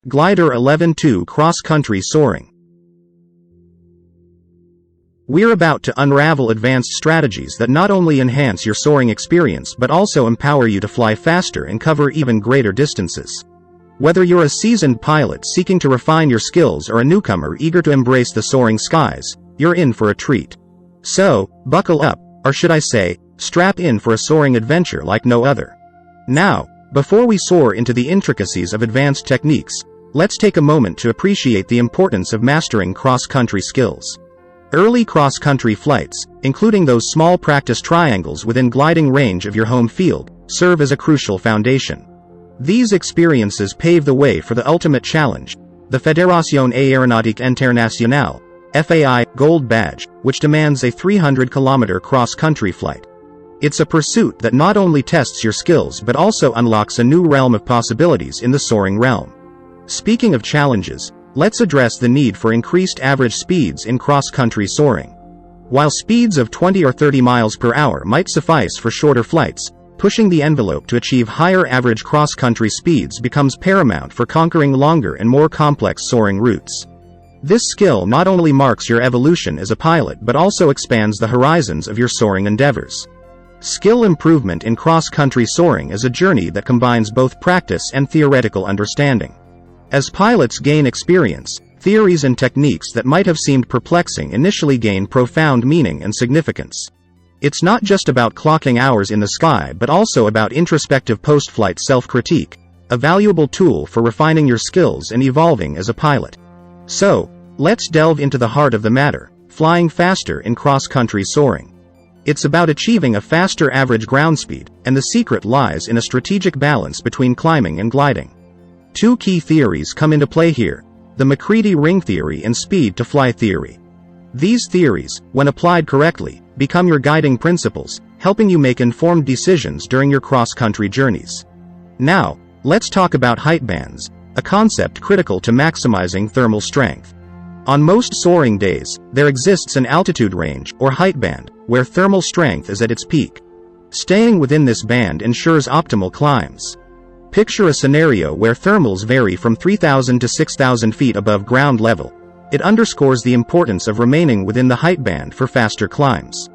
Glider 11-2 Cross-Country Soaring. We're about to unravel advanced strategies that not only enhance your soaring experience but also empower you to fly faster and cover even greater distances. Whether you're a seasoned pilot seeking to refine your skills or a newcomer eager to embrace the soaring skies, you're in for a treat. So, buckle up, or should I say, strap in for a soaring adventure like no other. Now, before we soar into the intricacies of advanced techniques, let's take a moment to appreciate the importance of mastering cross-country skills. Early cross-country flights, including those small practice triangles within gliding range of your home field, serve as a crucial foundation. These experiences pave the way for the ultimate challenge, the Fédération Aéronautique Internationale, FAI, Gold Badge, which demands a 300-kilometer cross-country flight. It's a pursuit that not only tests your skills but also unlocks a new realm of possibilities in the soaring realm. Speaking of challenges, let's address the need for increased average speeds in cross-country soaring. While speeds of 20 or 30 miles per hour might suffice for shorter flights, pushing the envelope to achieve higher average cross-country speeds becomes paramount for conquering longer and more complex soaring routes. This skill not only marks your evolution as a pilot but also expands the horizons of your soaring endeavors. Skill improvement in cross-country soaring is a journey that combines both practice and theoretical understanding. As pilots gain experience, theories and techniques that might have seemed perplexing initially gain profound meaning and significance. It's not just about clocking hours in the sky but also about introspective post-flight self-critique, a valuable tool for refining your skills and evolving as a pilot. So, let's delve into the heart of the matter, flying faster in cross-country soaring. It's about achieving a faster average ground speed, and the secret lies in a strategic balance between climbing and gliding. Two key theories come into play here: the McCready ring theory and speed-to-fly theory. These theories, when applied correctly, become your guiding principles, helping you make informed decisions during your cross-country journeys. Now, let's talk about height bands, a concept critical to maximizing thermal strength. On most soaring days, there exists an altitude range, or height band, where thermal strength is at its peak. Staying within this band ensures optimal climbs. Picture a scenario where thermals vary from 3,000 to 6,000 feet above ground level. It underscores the importance of remaining within the height band for faster climbs.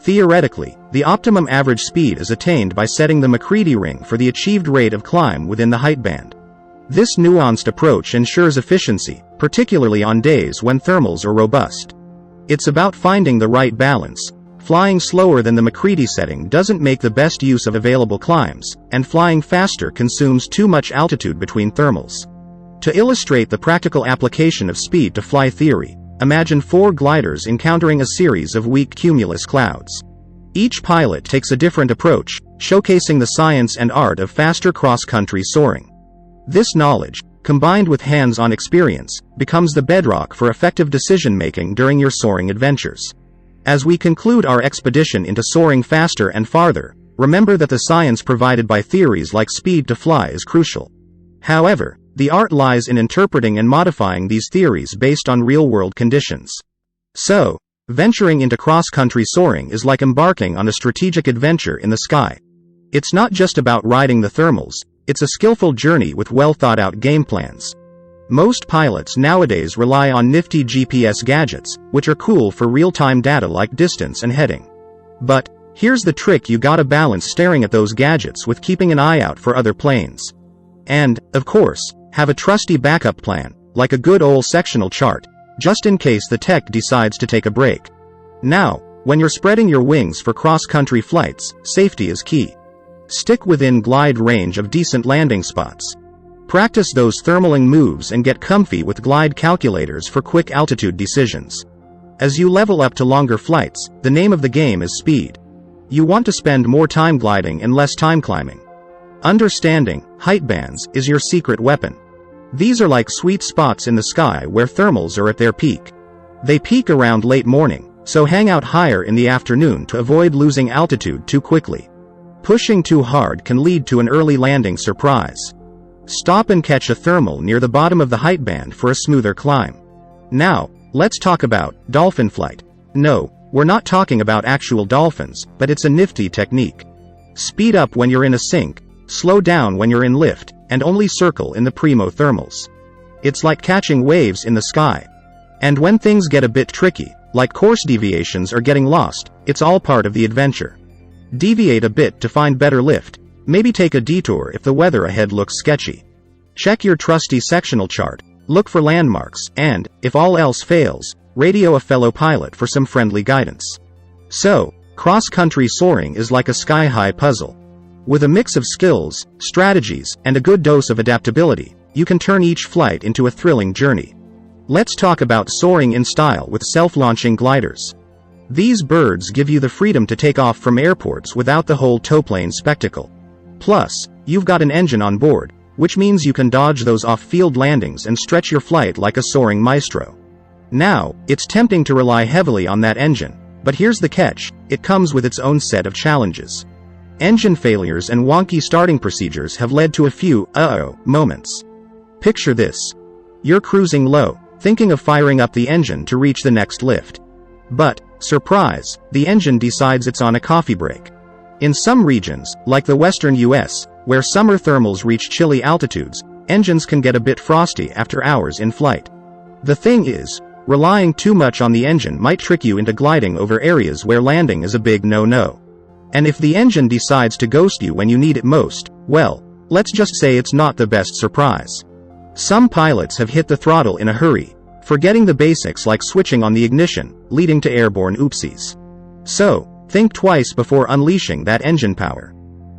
Theoretically, the optimum average speed is attained by setting the McCready ring for the achieved rate of climb within the height band. This nuanced approach ensures efficiency, particularly on days when thermals are robust. It's about finding the right balance. Flying slower than the McCready setting doesn't make the best use of available climbs, and flying faster consumes too much altitude between thermals. To illustrate the practical application of speed-to-fly theory, imagine four gliders encountering a series of weak cumulus clouds. Each pilot takes a different approach, showcasing the science and art of faster cross-country soaring. This knowledge, combined with hands-on experience, becomes the bedrock for effective decision-making during your soaring adventures. As we conclude our expedition into soaring faster and farther, remember that the science provided by theories like speed-to-fly is crucial. However, the art lies in interpreting and modifying these theories based on real-world conditions. So, venturing into cross-country soaring is like embarking on a strategic adventure in the sky. It's not just about riding the thermals, it's a skillful journey with well-thought-out game plans. Most pilots nowadays rely on nifty GPS gadgets, which are cool for real-time data like distance and heading. But, here's the trick: you gotta balance staring at those gadgets with keeping an eye out for other planes. And, of course, have a trusty backup plan, like a good old sectional chart, just in case the tech decides to take a break. Now, when you're spreading your wings for cross-country flights, safety is key. Stick within glide range of decent landing spots. Practice those thermaling moves and get comfy with glide calculators for quick altitude decisions. As you level up to longer flights, the name of the game is speed. You want to spend more time gliding and less time climbing. Understanding height bands is your secret weapon. These are like sweet spots in the sky where thermals are at their peak. They peak around late morning, so hang out higher in the afternoon to avoid losing altitude too quickly. Pushing too hard can lead to an early landing surprise. Stop and catch a thermal near the bottom of the height band for a smoother climb. Now, let's talk about dolphin flight. No, we're not talking about actual dolphins, but it's a nifty technique. Speed up when you're in a sink, slow down when you're in lift, and only circle in the primo thermals. It's like catching waves in the sky. And when things get a bit tricky, like course deviations or getting lost, it's all part of the adventure. Deviate a bit to find better lift. Maybe take a detour if the weather ahead looks sketchy. Check your trusty sectional chart, look for landmarks, and, if all else fails, radio a fellow pilot for some friendly guidance. So, cross-country soaring is like a sky-high puzzle. With a mix of skills, strategies, and a good dose of adaptability, you can turn each flight into a thrilling journey. Let's talk about soaring in style with self-launching gliders. These birds give you the freedom to take off from airports without the whole towplane spectacle. Plus, you've got an engine on board, which means you can dodge those off-field landings and stretch your flight like a soaring maestro. Now, it's tempting to rely heavily on that engine, but here's the catch: it comes with its own set of challenges. Engine failures and wonky starting procedures have led to a few uh-oh moments. Picture this. You're cruising low, thinking of firing up the engine to reach the next lift. But, surprise, the engine decides it's on a coffee break. In some regions, like the western US, where summer thermals reach chilly altitudes, engines can get a bit frosty after hours in flight. The thing is, relying too much on the engine might trick you into gliding over areas where landing is a big no-no. And if the engine decides to ghost you when you need it most, well, let's just say it's not the best surprise. Some pilots have hit the throttle in a hurry, forgetting the basics like switching on the ignition, leading to airborne oopsies. So, think twice before unleashing that engine power.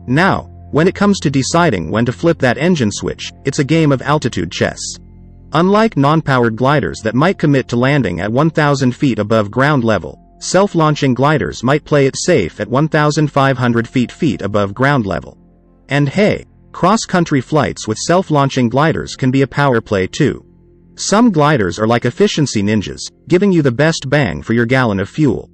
Now, when it comes to deciding when to flip that engine switch, it's a game of altitude chess. Unlike non-powered gliders that might commit to landing at 1,000 feet above ground level, self-launching gliders might play it safe at 1,500 feet above ground level. And hey, cross-country flights with self-launching gliders can be a power play too. Some gliders are like efficiency ninjas, giving you the best bang for your gallon of fuel.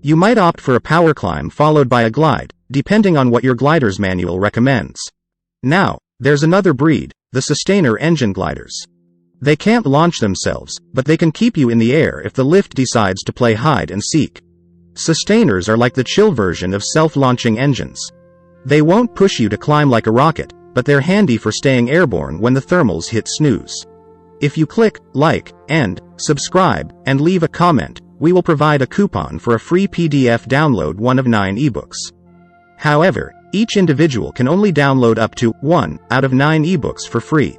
You might opt for a power climb followed by a glide, depending on what your glider's manual recommends. Now, there's another breed, the sustainer engine gliders. They can't launch themselves, but they can keep you in the air if the lift decides to play hide and seek. Sustainers are like the chill version of self-launching engines. They won't push you to climb like a rocket, but they're handy for staying airborne when the thermals hit snooze. If you click like and subscribe and leave a comment, we will provide a coupon for a free PDF download, one of 9 ebooks. However, each individual can only download up to 1 out of 9 ebooks for free.